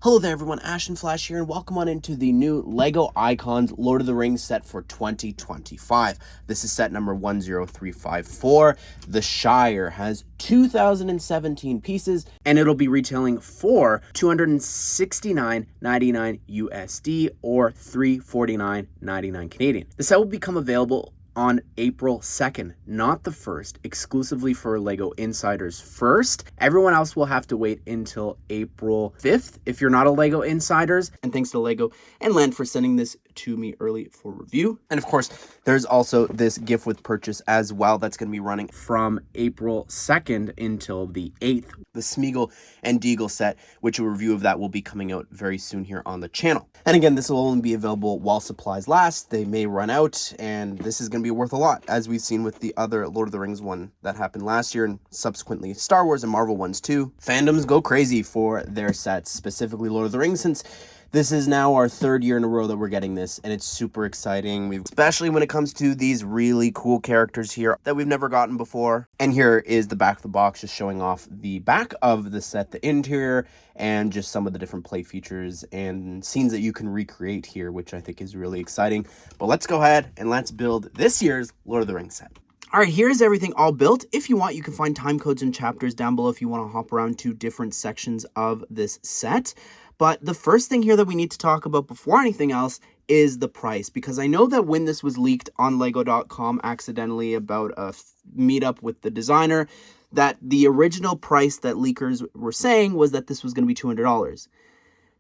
Hello there everyone, Ashnflash here, and welcome on into the new LEGO Icons Lord of the Rings set for 2025. This is set number 10354. The Shire has 2,017 pieces, and it'll be retailing for $269.99 USD or $349.99 Canadian. The set will become available on April 2nd, not the 1st, exclusively for LEGO Insiders first. Everyone else will have to wait until April 5th if you're not a LEGO Insiders. And thanks to LEGO and Land for sending this to me early for review. And of course, there's also this gift with purchase as well that's going to be running from April 2nd until the 8th. The Sméagol Déagol set, which a review of that will be coming out very soon here on the channel. And again, this will only be available while supplies last. They may run out, and this is going to be worth a lot, as we've seen with the other Lord of the Rings one that happened last year, and subsequently Star Wars and Marvel ones too. Fandoms go crazy for their sets, specifically Lord of the Rings, since this is now our 3rd year in a row that we're getting this, and it's super exciting, especially when it comes to these really cool characters here that we've never gotten before. And here is the back of the box, just showing off the back of the set, the interior, and just some of the different play features and scenes that you can recreate here, which I think is really exciting. But let's go ahead and let's build this year's Lord of the Rings set. All right, here's everything all built. If you want, you can find time codes and chapters down below if you want to hop around to different sections of this set. But the first thing here that we need to talk about before anything else is the price, because I know that when this was leaked on lego.com accidentally about a meetup with the designer, that the original price that leakers were saying was that this was going to be $200.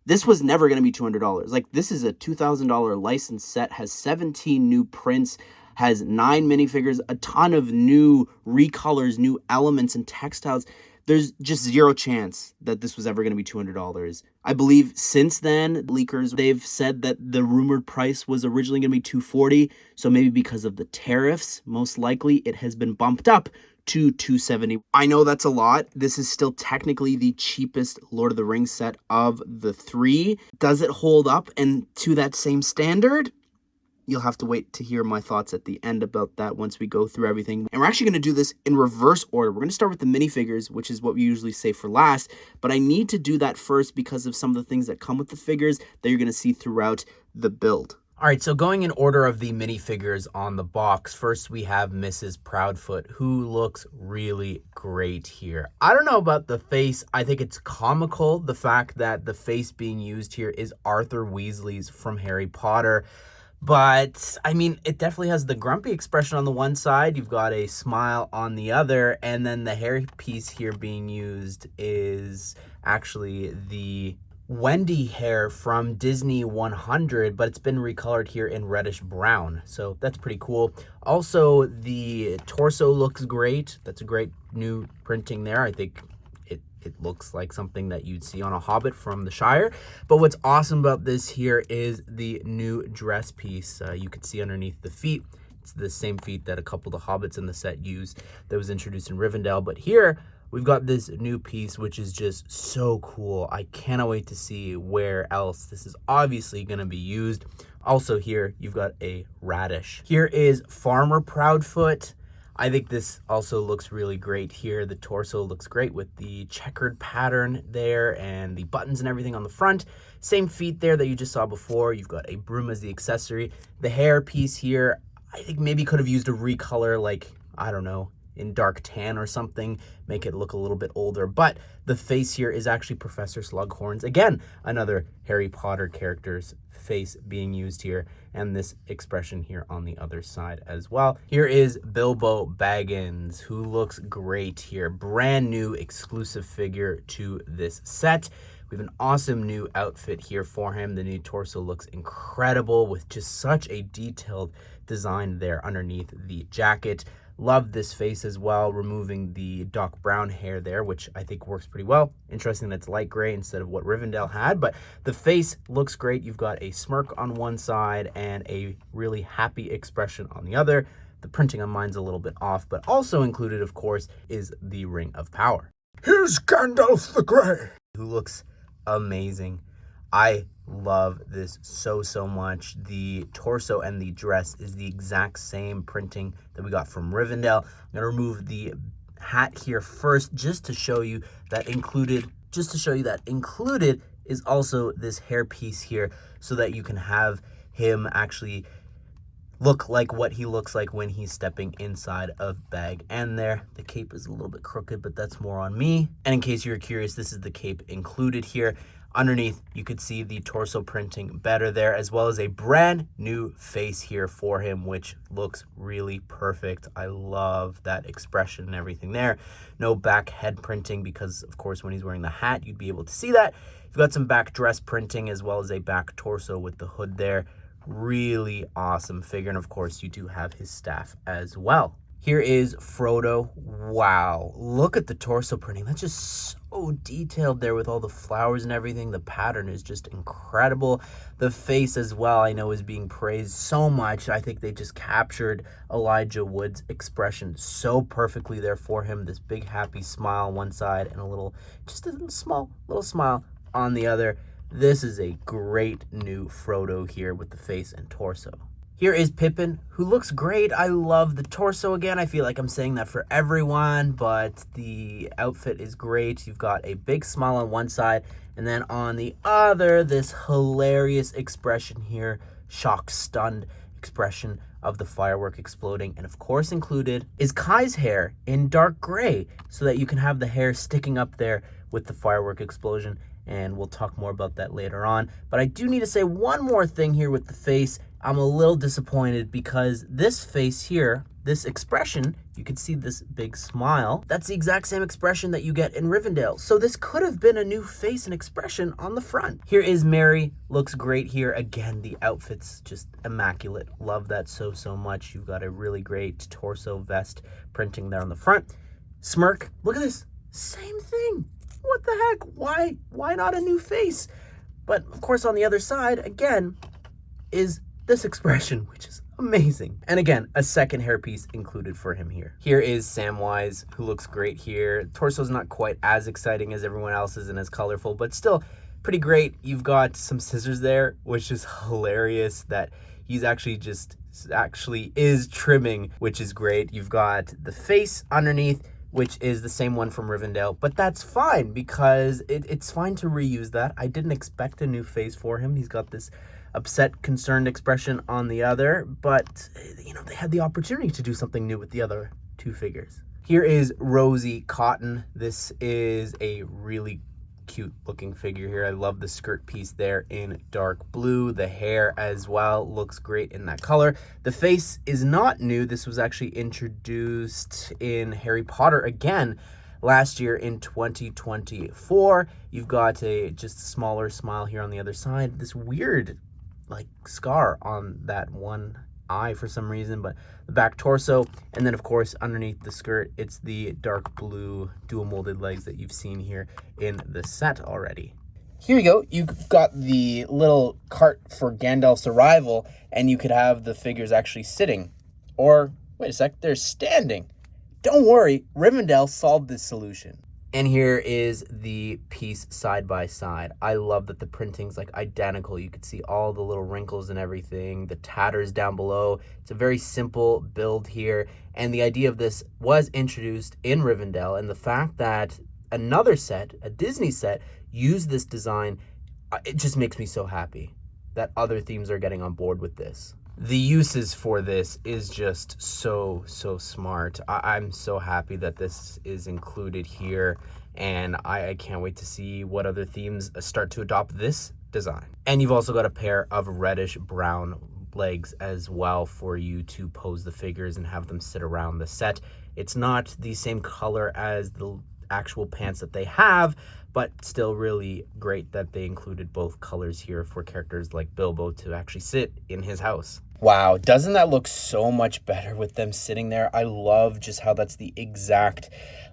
This was never going to be $200. Like, this is a $2,000 licensed set, has 17 new prints, has 9 minifigures, a ton of new recolors, new elements and textiles. There's just zero chance that this was ever going to be $200. I believe since then, leakers, they've said that the rumored price was originally going to be $240. So maybe because of the tariffs, most likely it has been bumped up to $270. I know that's a lot. This is still technically the cheapest Lord of the Rings set of the 3. Does it hold up and to that same standard? You'll have to wait to hear my thoughts at the end about that once we go through everything. And we're actually going to do this in reverse order. We're going to start with the minifigures, which is what we usually say for last. But I need to do that first because of some of the things that come with the figures that you're going to see throughout the build. All right, so going in order of the minifigures on the box, first we have Mrs. Proudfoot, who looks really great here. I don't know about the face. I think it's comical, the fact that the face being used here is Arthur Weasley's from Harry Potter. But, I mean, it definitely has the grumpy expression on the one side. You've got a smile on the other. And then the hair piece here being used is actually the Wendy hair from Disney 100, but it's been recolored here in reddish brown. So that's pretty cool. Also, the torso looks great. That's a great new printing there. I think it looks like something that you'd see on a Hobbit from the Shire. But what's awesome about this here is the new dress piece. You can see underneath the feet. It's the same feet that a couple of the Hobbits in the set used that was introduced in Rivendell. But here, we've got this new piece, which is just so cool. I cannot wait to see where else this is obviously going to be used. Also here, you've got a radish. Here is Farmer Proudfoot. I think this also looks really great here. The torso looks great with the checkered pattern there and the buttons and everything on the front. Same feet there that you just saw before. You've got a broom as the accessory. The hair piece here, I think maybe could have used a recolor, like, I don't know, in dark tan or something, make it look a little bit older. But the face here is actually Professor Slughorn's. Again, another Harry Potter character's face being used here, and this expression here on the other side as well. Here is Bilbo Baggins, who looks great here. Brand new exclusive figure to this set. We have an awesome new outfit here for him. The new torso looks incredible with just such a detailed design there underneath the jacket. Love this face as well, removing the Doc Brown hair there, which I think works pretty well. Interesting that it's light gray instead of what Rivendell had, but the face looks great. You've got a smirk on one side and a really happy expression on the other. The printing on mine's a little bit off, but also included, of course, is the Ring of Power. Here's Gandalf the Grey, who looks amazing. I love this so much. The torso and the dress is the exact same printing that we got from Rivendell. I'm going to remove the hat here first just to show you that included is also this hair piece here so that you can have him actually look like what he looks like when he's stepping inside of Bag End there. The cape is a little bit crooked, but that's more on me. And in case you're curious, this is the cape included here. Underneath, you could see the torso printing better there, as well as a brand new face here for him, which looks really perfect. I love that expression and everything there. No back head printing because, of course, when he's wearing the hat, you'd be able to see that. You've got some back dress printing as well as a back torso with the hood there. Really awesome figure. And, of course, you do have his staff as well. Here is Frodo. Wow, look at the torso printing. That's just so detailed there with all the flowers and everything. The pattern is just incredible. The face as well, I know, is being praised so much. I think they just captured Elijah Wood's expression so perfectly there for him. This big happy smile on one side and just a little smile on the other. This is a great new Frodo here with the face and torso. Here is Pippin, who looks great. I love the torso again. I feel like I'm saying that for everyone, but the outfit is great. You've got a big smile on one side, and then on the other, this hilarious expression here, shocked, stunned expression of the firework exploding. And of course included is Kai's hair in dark gray, so that you can have the hair sticking up there with the firework explosion. And we'll talk more about that later on. But I do need to say one more thing here with the face. I'm a little disappointed because this face here, this expression, you can see this big smile. That's the exact same expression that you get in Rivendell. So this could have been a new face and expression on the front. Here is Mary, looks great here. Again, the outfit's just immaculate. Love that so much. You've got a really great torso vest printing there on the front. Smirk, look at this, same thing. What the heck? Why not a new face? But of course on the other side, again, is this expression, which is amazing. And again, a second hairpiece included for him here. Here is Samwise, who looks great here. Torso's not quite as exciting as everyone else's and as colorful, but still pretty great. You've got some scissors there, which is hilarious that he's actually is trimming, which is great. You've got the face underneath, which is the same one from Rivendell, but that's fine because it's fine to reuse that. I didn't expect a new face for him. He's got this upset, concerned expression on the other, but you know, they had the opportunity to do something new with the other two figures. Here is Rosie Cotton. This is a really cute looking figure here. I love the skirt piece there in dark blue. The hair as well looks great in that color. The face is not new. This was actually introduced in Harry Potter again last year in 2024. You've got a just smaller smile here on the other side. This weird like scar on that one eye for some reason, but the back torso, and then of course underneath the skirt, it's the dark blue dual molded legs that you've seen here in the set already. Here you go. You've got the little cart for Gandalf's arrival, and you could have the figures actually sitting, or wait a sec, they're standing. Don't worry, Rivendell solved this solution. And here is the piece side by side. I love that the printing's like identical. You could see all the little wrinkles and everything, the tatters down below. It's a very simple build here. And the idea of this was introduced in Rivendell, and the fact that another set, a Disney set, used this design, it just makes me so happy that other themes are getting on board with this. The uses for this is just so smart. I'm so happy that this is included here, and I can't wait to see what other themes start to adopt this design. And you've also got a pair of reddish brown legs as well for you to pose the figures and have them sit around the set. It's not the same color as the actual pants that they have, but still really great that they included both colors here for characters like Bilbo to actually sit in his house. Wow, doesn't that look so much better with them sitting there? I love just how that's the exact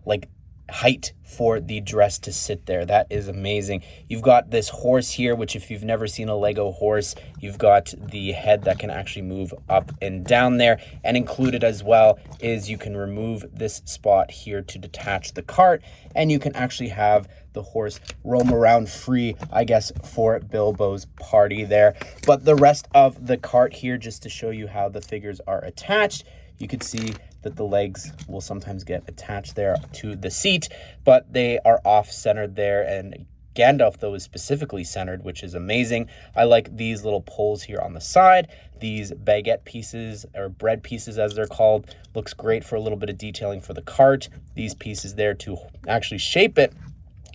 like height for the dress to sit there. That is amazing. You've got this horse here, which if you've never seen a Lego horse, you've got the head that can actually move up and down there. And included as well is you can remove this spot here to detach the cart, and you can actually have the horse roam around free, I guess, for Bilbo's party there. But the rest of the cart here, just to show you how the figures are attached, you can see that the legs will sometimes get attached there to the seat, but they are off-centered there, and Gandalf, though, is specifically centered, which is amazing. I like these little poles here on the side. These baguette pieces, or bread pieces as they're called, looks great for a little bit of detailing for the cart. These pieces there to actually shape it.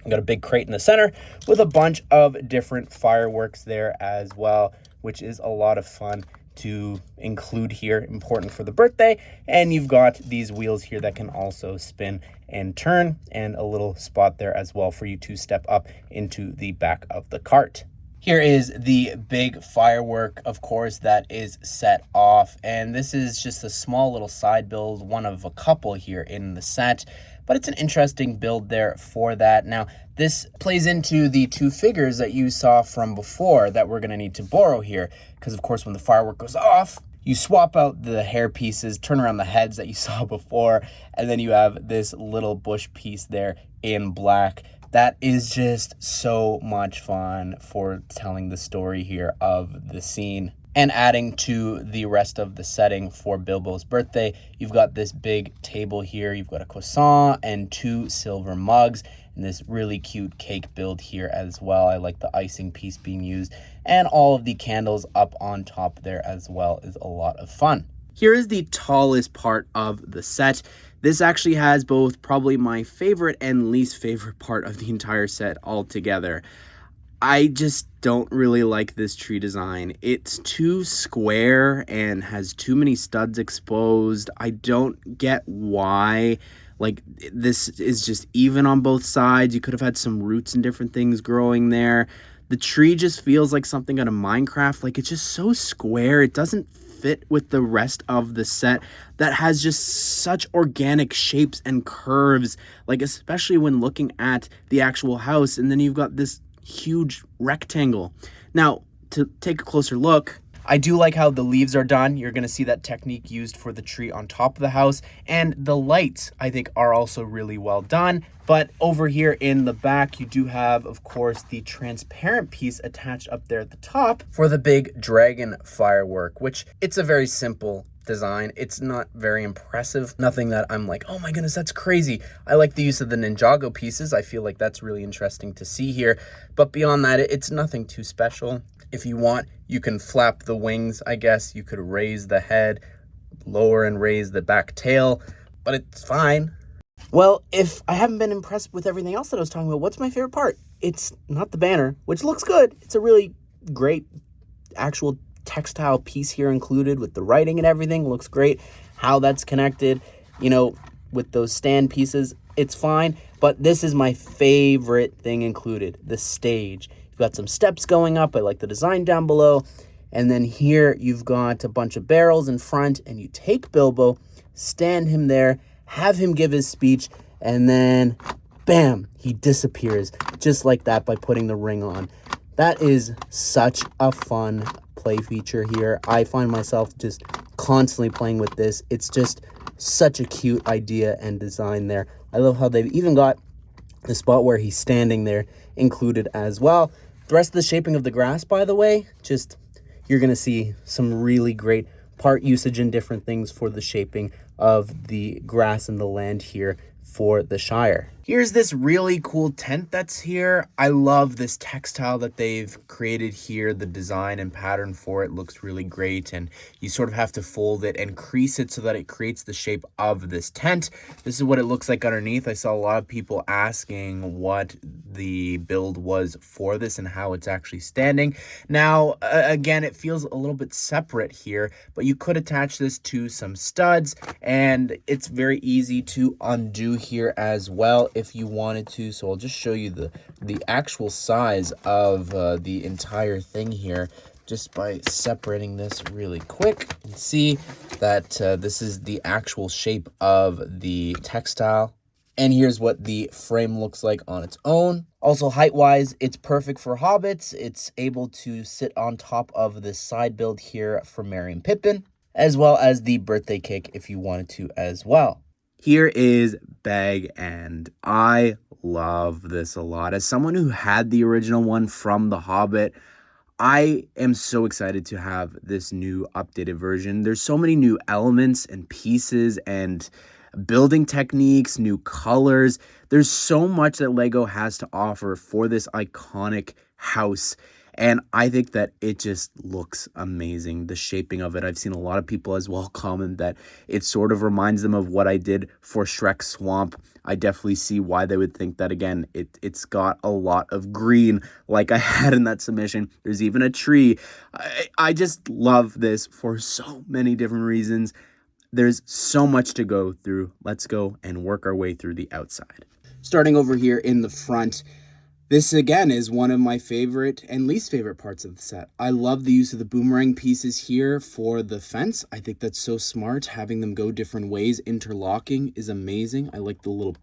I've got a big crate in the center with a bunch of different fireworks there as well, which is a lot of fun to include here, important for the birthday. And you've got these wheels here that can also spin and turn, and a little spot there as well for you to step up into the back of the cart. Here is the big firework, of course, that is set off, and this is just a small little side build, one of a couple here in the set, but it's an interesting build there for that. Now, this plays into the two figures that you saw from before that we're going to need to borrow here, because of course when the firework goes off, you swap out the hair pieces, turn around the heads that you saw before, and then you have this little bush piece there in black. That is just so much fun for telling the story here of the scene. And adding to the rest of the setting for Bilbo's birthday, you've got this big table here. You've got a croissant and 2 silver mugs, and this really cute cake build here as well. I like the icing piece being used, and all of the candles up on top there as well is a lot of fun. Here is the tallest part of the set. This actually has both probably my favorite and least favorite part of the entire set altogether. I just don't really like this tree design. It's too square and has too many studs exposed. I don't get why. Like, this is just even on both sides. You could have had some roots and different things growing there. The tree just feels like something out of Minecraft. Like, it's just so square. It doesn't fit with the rest of the set that has just such organic shapes and curves, like especially when looking at the actual house. And then you've got this huge rectangle. Now, to take a closer look, I do like how the leaves are done. You're going to see that technique used for the tree on top of the house. And the lights, I think, are also really well done. But over here in the back, you do have, of course, the transparent piece attached up there at the top for the big dragon firework, which it's a very simple design. It's not very impressive. Nothing that I'm like, oh my goodness, that's crazy. I like the use of the Ninjago pieces. I feel like that's really interesting to see here. But beyond that, it's nothing too special. If you want, you can flap the wings, I guess. You could raise the head, lower and raise the back tail, but it's fine. Well, if I haven't been impressed with everything else that I was talking about, what's my favorite part? It's not the banner, which looks good. It's a really great actual textile piece here included with the writing and everything. Looks great. How that's connected, you know, with those stand pieces, it's fine. But this is my favorite thing included, the stage. You've got some steps going up. I like the design down below. And then here you've got a bunch of barrels in front, and you take Bilbo, stand him there, have him give his speech, and then bam, he disappears just like that by putting the ring on. That is such a fun play feature here. I find myself just constantly playing with this. It's just such a cute idea and design there. I love how they've even got the spot where he's standing there included as well. The rest of the shaping of the grass, by the way, just you're going to see some really great part usage and different things for the shaping of the grass and the land here for the Shire. Here's this really cool tent that's here. I love this textile that they've created here. The design and pattern for it looks really great, and you sort of have to fold it and crease it so that it creates the shape of this tent. This is what it looks like underneath. I saw a lot of people asking what the build was for this and how it's actually standing. Now, again, it feels a little bit separate here, but you could attach this to some studs, and it's very easy to undo here as well if you wanted to. So I'll just show you the actual size of the entire thing here just by separating this really quick. You can see that this is the actual shape of the textile. And here's what the frame looks like on its own. Also, height-wise, it's perfect for hobbits. It's able to sit on top of this side build here for Merry and Pippin, as well as the birthday cake if you wanted to as well. Here is Bag End. I love this a lot. As someone who had the original one from The Hobbit, I am so excited to have this new updated version. There's so many new elements and pieces and building techniques, new colors. There's so much that Lego has to offer for this iconic house. And I think that it just looks amazing, the shaping of it. I've seen a lot of people as well comment that it sort of reminds them of what I did for Shrek's Swamp. I definitely see why they would think that. Again, it's got a lot of green like I had in that submission. There's even a tree. I just love this for so many different reasons. There's so much to go through. Let's go and work our way through the outside. Starting over here in the front, this again is one of my favorite and least favorite parts of the set. I love the use of the boomerang pieces here for the fence. I think that's so smart. Having them go different ways, interlocking is amazing. I like the little,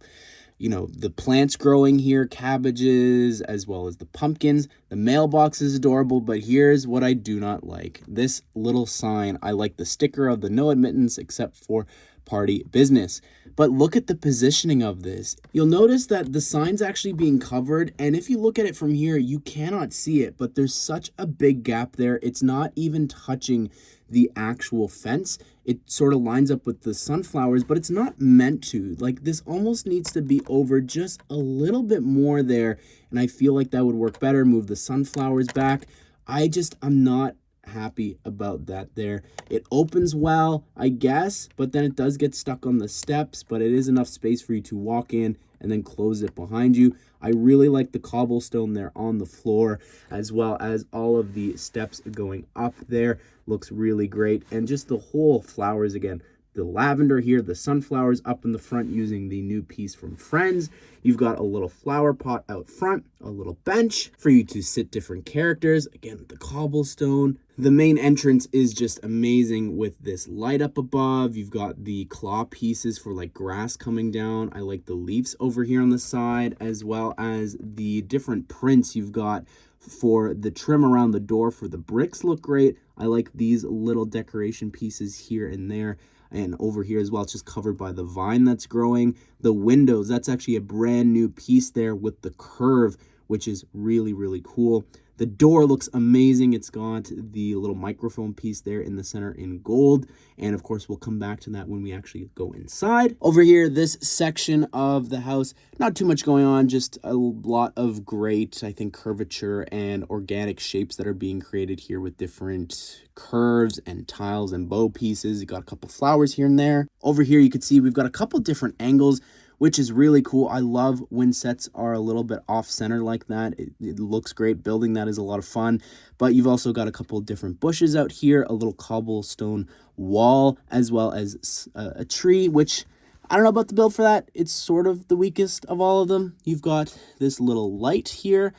the plants growing here, cabbages, as well as the pumpkins. The mailbox is adorable, but here's what I do not like. This little sign, I like the sticker of the no admittance except for party business. But look at the positioning of this. You'll notice that the sign's actually being covered, and if you look at it from here, you cannot see it, but there's such a big gap there. It's not even touching the actual fence. It sort of lines up with the sunflowers, but it's not meant to. Like, this almost needs to be over just a little bit more there, and I feel like that would work better. Move the sunflowers back. I'm not happy about that there. It opens well, I guess, but then it does get stuck on the steps, but it is enough space for you to walk in and then close it behind you. I really like the cobblestone there on the floor, as well as all of the steps going up there. Looks really great. And just the whole flowers again. The lavender here, the sunflowers up in the front using the new piece from Friends. You've got a little flower pot out front, a little bench for you to sit different characters. Again, the cobblestone. The main entrance is just amazing with this light up above. You've got the claw pieces for like grass coming down. I like the leaves over here on the side, as well as the different prints you've got for the trim around the door for the bricks look great. I like these little decoration pieces here and there. And over here as well, it's just covered by the vine that's growing. The windows, that's actually a brand new piece there with the curve, which is really, really cool. The door looks amazing. It's got the little microphone piece there in the center in gold. And of course, we'll come back to that when we actually go inside. Over here, this section of the house, not too much going on, just a lot of great, I think, curvature and organic shapes that are being created here with different curves and tiles and bow pieces. You got a couple flowers here and there. Over here, you can see we've got a couple different angles, which is really cool. I love when sets are a little bit off center like that. It looks great. Building that is a lot of fun. But you've also got a couple of different bushes out here, a little cobblestone wall, as well as a tree, which I don't know about the build for that. It's sort of the weakest of all of them. You've got this little light here,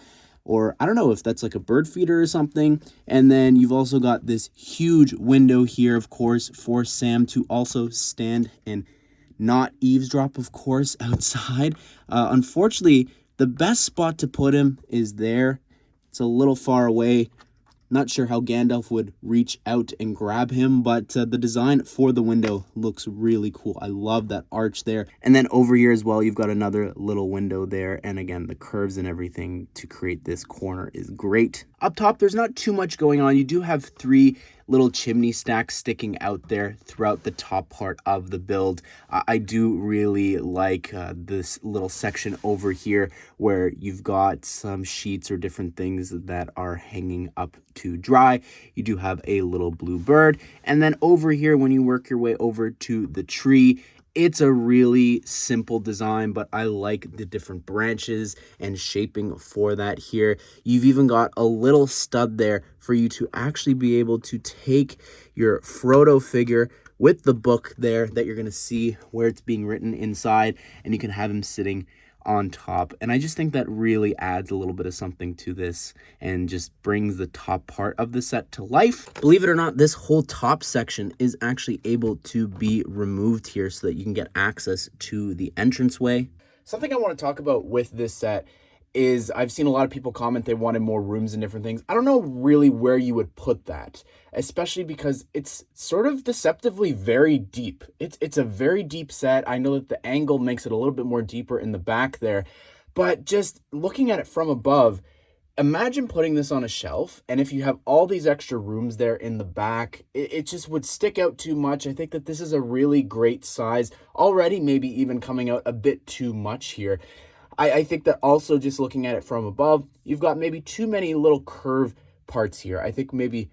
or I don't know if that's like a bird feeder or something. And then you've also got this huge window here, of course, for Sam to also stand and not eavesdrop, of course, outside. Unfortunately, the best spot to put him is there. It's a little far away. Not sure how Gandalf would reach out and grab him, but the design for the window looks really cool. I love that arch there. And then over here as well, you've got another little window there. And again, the curves and everything to create this corner is great. Up top, there's not too much going on. You do have 3 little chimney stacks sticking out there throughout the top part of the build. I do really like this little section over here where you've got some sheets or different things that are hanging up to dry. You do have a little blue bird. And then over here, when you work your way over to the tree, it's a really simple design, but I like the different branches and shaping for that here. You've even got a little stud there for you to actually be able to take your Frodo figure with the book there that you're going to see where it's being written inside, and you can have him sitting on top. And I just think that really adds a little bit of something to this and just brings the top part of the set to life. Believe it or not, this whole top section is actually able to be removed here so that you can get access to the entranceway. Something I want to talk about with this set is I've seen a lot of people comment they wanted more rooms and different things. I don't know really where you would put that, especially because it's sort of deceptively very deep. It's a very deep set. I know that the angle makes it a little bit more deeper in the back there, but just looking at it from above, Imagine putting this on a shelf, and if you have all these extra rooms there in the back, it just would stick out too much. I think that this is a really great size, already maybe even coming out a bit too much here. I think that also just looking at it from above, you've got maybe too many little curve parts here. I think maybe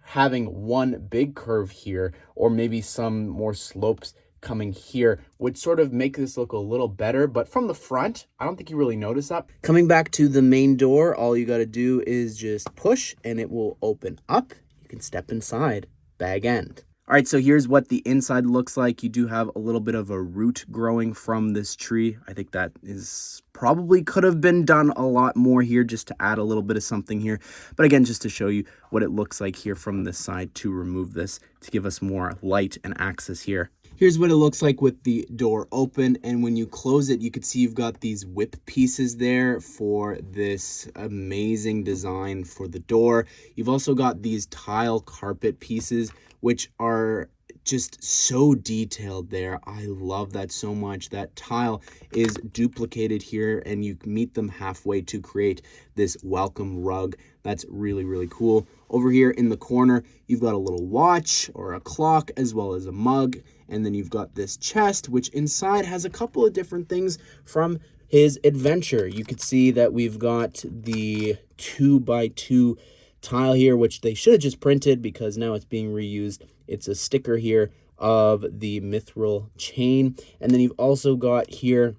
having one big curve here, or maybe some more slopes coming here, would sort of make this look a little better. But from the front, I don't think you really notice that. Coming back to the main door, all you got to do is just push and it will open up. You can step inside, bag end. All right, so here's what the inside looks like. You do have a little bit of a root growing from this tree. I think that is probably could have been done a lot more here, just to add a little bit of something here. But again, just to show you what it looks like here from this side, to remove this, to give us more light and access here. Here's what it looks like with the door open, and when you close it, you can see you've got these whip pieces there for this amazing design for the door. You've also got these tile carpet pieces, which are just so detailed there. I love that so much. That tile is duplicated here, and you meet them halfway to create this welcome rug. That's really, really cool. Over here in the corner, you've got a little watch or a clock, as well as a mug. And then you've got this chest, which inside has a couple of different things from his adventure. You could see that we've got the 2x2 tile here, which they should have just printed because now it's being reused. It's a sticker here of the mithril chain. And then you've also got here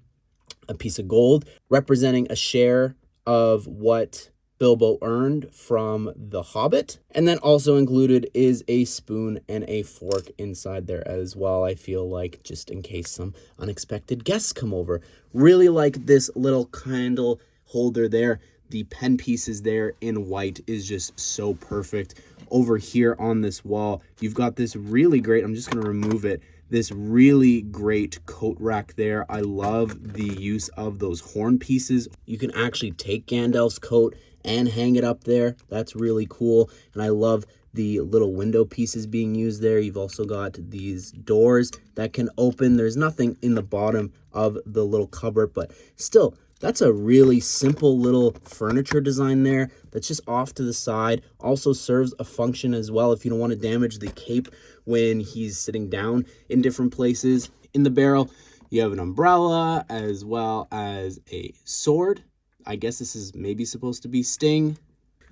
a piece of gold representing a share of what Bilbo earned from The Hobbit. And then also included is a spoon and a fork inside there as well, I feel like, just in case some unexpected guests come over. Really like this little candle holder there. The pen pieces there in white is just so perfect. Over here on this wall, you've got this really great, I'm just going to remove it, this really great coat rack there. I love the use of those horn pieces. You can actually take Gandalf's coat and hang it up there. That's really cool. And I love the little window pieces being used there. You've also got these doors that can open. There's nothing in the bottom of the little cupboard, but still, that's a really simple little furniture design there that's just off to the side. Also serves a function as well if you don't want to damage the cape when he's sitting down in different places. In the barrel, you have an umbrella as well as a sword. I guess this is maybe supposed to be Sting.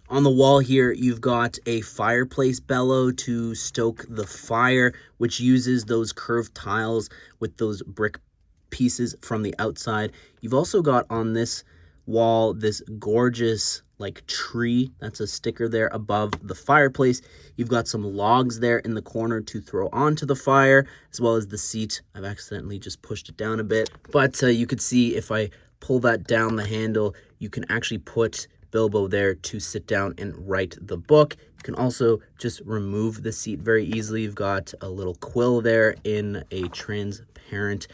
On the wall here, you've got a fireplace bellow to stoke the fire, which uses those curved tiles with those brick pieces from the outside. You've also got on this wall this gorgeous like tree. That's a sticker there above the fireplace. You've got some logs there in the corner to throw onto the fire, as well as the seat. I've accidentally just pushed it down a bit, but you could see if I pull that down the handle, you can actually put Bilbo there to sit down and write the book. You can also just remove the seat very easily. You've got a little quill there in a transparent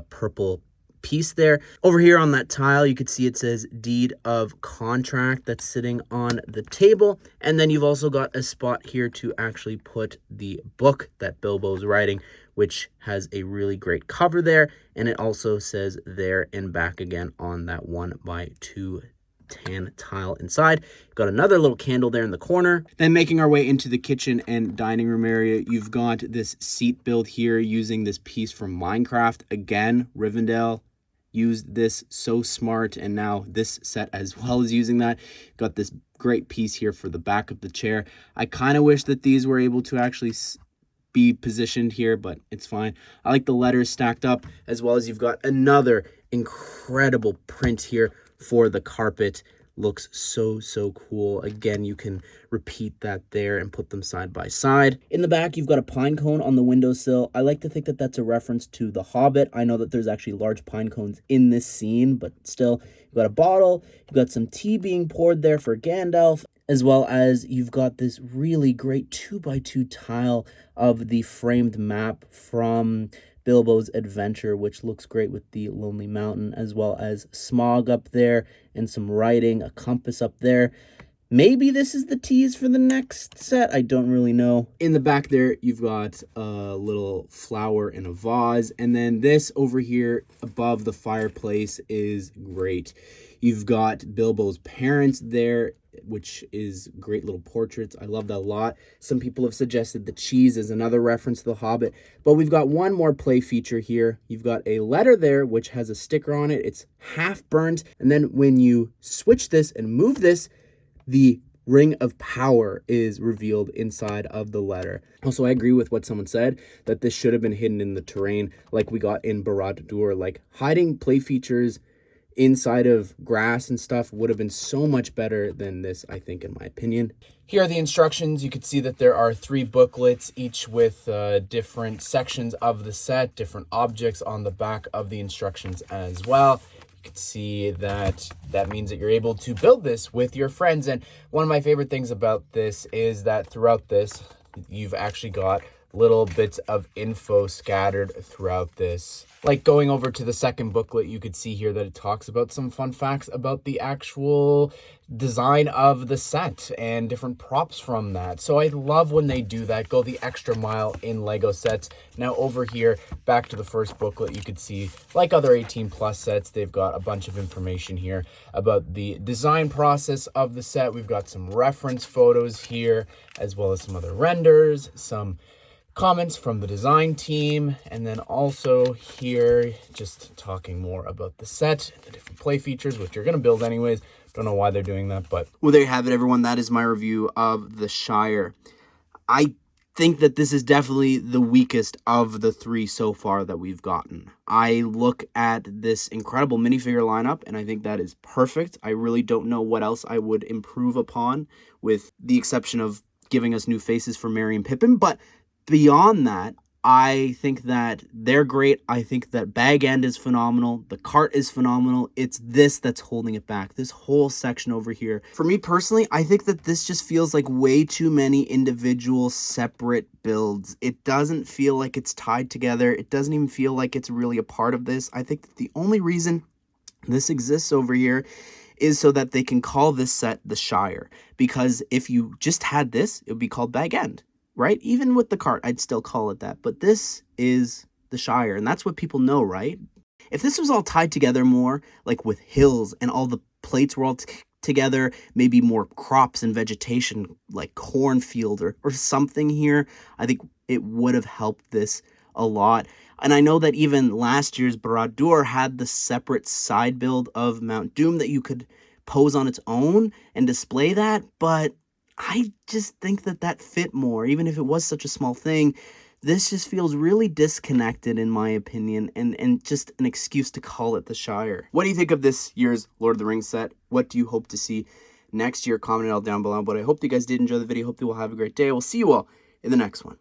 purple piece there. Over here on that tile, you can see it says Deed of Contract that's sitting on the table. And then you've also got a spot here to actually put the book that Bilbo's writing, which has a really great cover there. And it also says there and back again on that 1x2 tan tile inside. Got another little candle there in the corner. Then making our way into the kitchen and dining room area, you've got this seat build here using this piece from Minecraft. Again, Rivendell used this so smart, and now this set as well is using that. Got this great piece here for the back of the chair. I kind of wish that these were able to actually be positioned here, but it's fine. I like the letters stacked up, as well as you've got another incredible print here for the carpet. Looks so cool. Again, you can repeat that there and put them side by side. In the back, you've got a pine cone on the windowsill. I like to think that that's a reference to The Hobbit. I know that there's actually large pine cones in this scene, but still, you've got a bottle. You've got some tea being poured there for Gandalf, as well as you've got this really great 2x2 tile of the framed map from Bilbo's adventure, which looks great with the Lonely Mountain, as well as Smaug up there and some writing, a compass up there. Maybe this is the tease for the next set. I don't really know. In the back there, you've got a little flower in a vase. And then this over here above the fireplace is great. You've got Bilbo's parents there, which is great little portraits. I love that a lot. Some people have suggested the cheese is another reference to The Hobbit. But we've got one more play feature here. You've got a letter there, which has a sticker on it. It's half burnt. And then when you switch this and move this, the Ring of Power is revealed inside of the letter. Also, I agree with what someone said, that this should have been hidden in the terrain like we got in Barad-dûr. Like, hiding play features inside of grass and stuff would have been so much better than this, I think, in my opinion. Here are the instructions. You can see that there are 3 booklets, each with different sections of the set, different objects on the back of the instructions as well. You can see that means that you're able to build this with your friends. And one of my favorite things about this is that throughout this, you've actually got little bits of info scattered throughout this. Like going over to the second booklet, you could see here that it talks about some fun facts about the actual design of the set and different props from that. So I love when they do that, go the extra mile in Lego sets. Now over here, back to the first booklet, you could see, like other 18 plus sets, they've got a bunch of information here about the design process of the set. We've got some reference photos here, as well as some other renders, some comments from the design team, and then also here just talking more about the set, the different play features, which you're going to build anyways. Don't know why they're doing that, but well, there you have it, everyone. That is my review of the Shire. I think that this is definitely the weakest of the 3 so far that we've gotten. I look at this incredible minifigure lineup, and I think that is perfect. I really don't know what else I would improve upon, with the exception of giving us new faces for Merry and Pippin, but beyond that, I think that they're great. I think that Bag End is phenomenal. The cart is phenomenal. It's this that's holding it back. This whole section over here. For me personally, I think that this just feels like way too many individual separate builds. It doesn't feel like it's tied together. It doesn't even feel like it's really a part of this. I think that the only reason this exists over here is so that they can call this set the Shire. Because if you just had this, it would be called Bag End. Right? Even with the cart, I'd still call it that. But this is the Shire, and that's what people know, right? If this was all tied together more, like with hills and all the plates were all together, maybe more crops and vegetation, like cornfield or something here, I think it would have helped this a lot. And I know that even last year's Barad-dûr had the separate side build of Mount Doom that you could pose on its own and display that, but I just think that fit more, even if it was such a small thing. This just feels really disconnected, in my opinion, and just an excuse to call it the Shire. What do you think of this year's Lord of the Rings set? What do you hope to see next year? Comment it all down below. But I hope you guys did enjoy the video. Hope you will have a great day. We'll see you all in the next one.